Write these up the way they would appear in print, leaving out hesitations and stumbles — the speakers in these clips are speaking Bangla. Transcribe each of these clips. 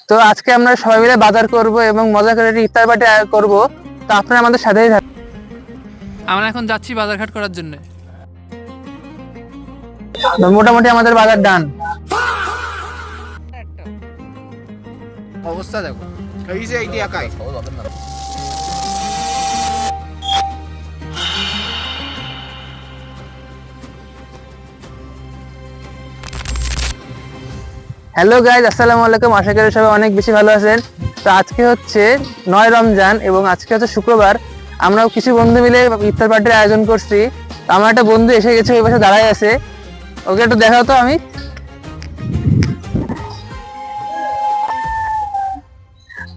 তো আজকে আমরা সবাই মিলে বাজার করব এবং মজা করে ইফতার পার্টি করব। তো আপনারা আমাদের সাথেই থাকুন। আমরা এখন যাচ্ছি বাজারঘাট করার জন্য। মোটামুটি আমাদের বাজার ডান। অবস্থা দেখো এই যে এইটি একাই হ্যালো গাইজ, আসসালামু আলাইকুম। আশা করি সবাই অনেক বেশি ভালো আছেন। তো আজকে হচ্ছে 9 রমজান এবং আজকে হচ্ছে শুক্রবার। আমরাও কিছু বন্ধু মিলে ইফতার পার্টির আয়োজন করছি। আমার একটা বন্ধু এসে গেছে, ওই পাশে দাঁড়ায় আছে, ওকে একটু দেখাও তো। আমি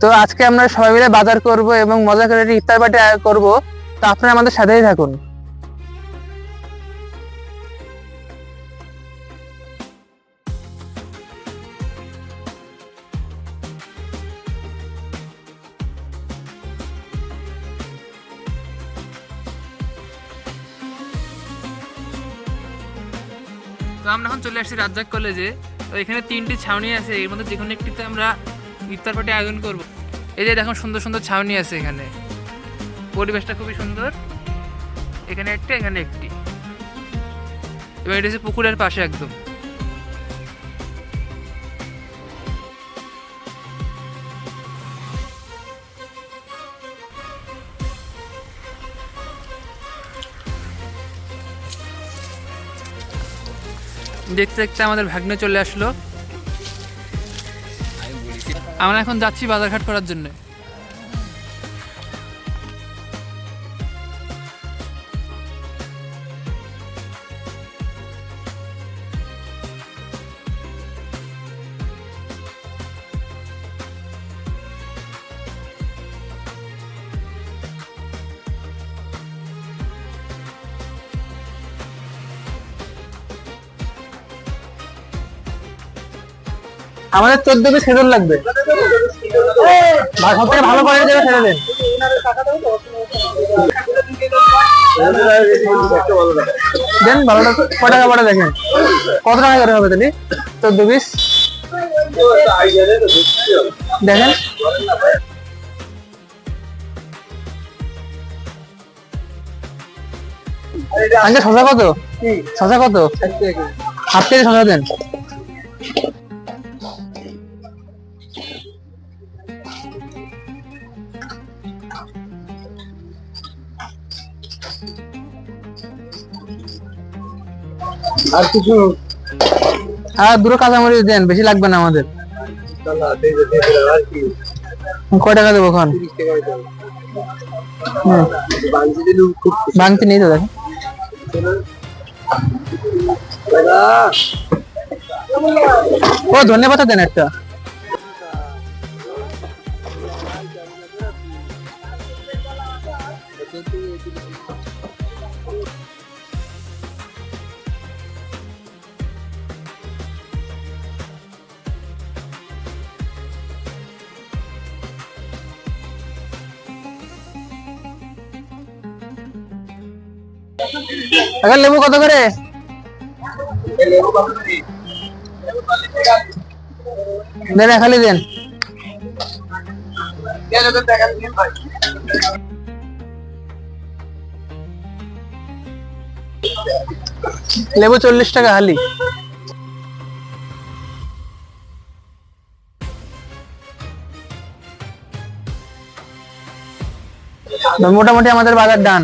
তো আজকে আমরা সবাই মিলে বাজার করব এবং মজা করে ইফতার পার্টি করব। তো আপনারা আমাদের সাথেই থাকুন। তো আমরা এখন চলে আসছি রাজ্জাক কলেজে। তো এখানে 3টি ছাউনি আছে, এর মধ্যে যে কোনো একটিতে আমরা ইফতার পার্টি আয়োজন করব। এই যে দেখুন, সুন্দর সুন্দর ছাউনি আছে এখানে, পরিবেশটা খুবই সুন্দর। এখানে একটা, এখানে একটি, এবং এটা হচ্ছে পুকুরের পাশে একদম। দেখতে দেখতে আমাদের ভাগ্নে চলে আসলো। আমরা এখন যাচ্ছি বাজারঘাট করার জন্য। আমাদের 14 পিস খেজুর লাগবে, সব থেকে ভালো কোয়ালিটি দেবে সেটা দেন। দেন ভালোটা কয় টাকা পড়ে দেখেন, কত টাকা করে হবে তাহলে 14 পিস দেখেন। আঙ্কে শশা কত? শশা কত? হাফ কেজি শশা দেন। আর কিছু? হ্যাঁ, দুটো কাঁচামরিচ দেন, বেশি লাগবে না আমাদের। কয় টাকা দেবো এখন? ভাঙতি নেই তো, দেখেন। ও ধন্যবাদ দেন একটা। এখন লেবু কত করে? দেন, খালি দেন। লেবু 40 টাকা হালি। মোটামুটি আমাদের বাজার ডান।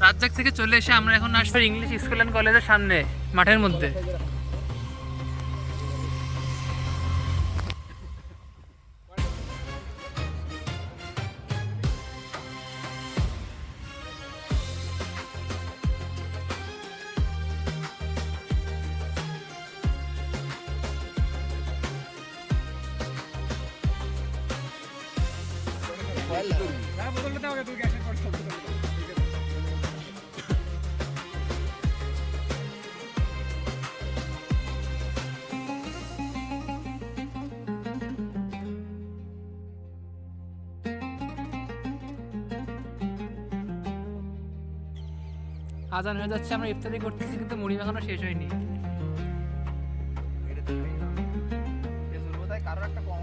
রাজ্জাক থেকে চলে এসে আমরা এখন আসবো ইংলিশ স্কুল অ্যান্ড কলেজের সামনে মাঠের মধ্যে। আজান হয়ে যাচ্ছে, আমরা ইফতারি করতেছি কিন্তু মুড়ি মাখানো শেষ হয়নি। কারোর একটা কম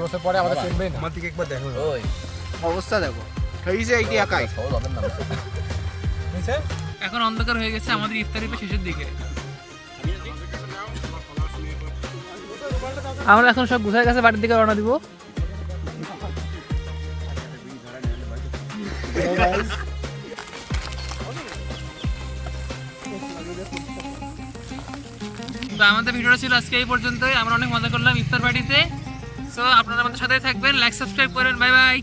আছে পরে আমাদের চিনবেই না। আমার দিকে একবার দেখো। ওই অবস্থা দেখো এই যে এইটি একাই এখন অন্ধকার হয়ে গেছে, আমাদের ইফতারি শেষের দিকে। আমরা এখন সব গুছায় গেছে, বাড়ির দিকে রওনা দিব। তো আমাদের ভিডিওটা ছিল আজকে এই পর্যন্তই। আমরা অনেক মজা করলাম ইফতার পার্টিতে। সো আপনারা আমাদের সাথে থাকবেন, লাইক সাবস্ক্রাইব করেন। Bye bye.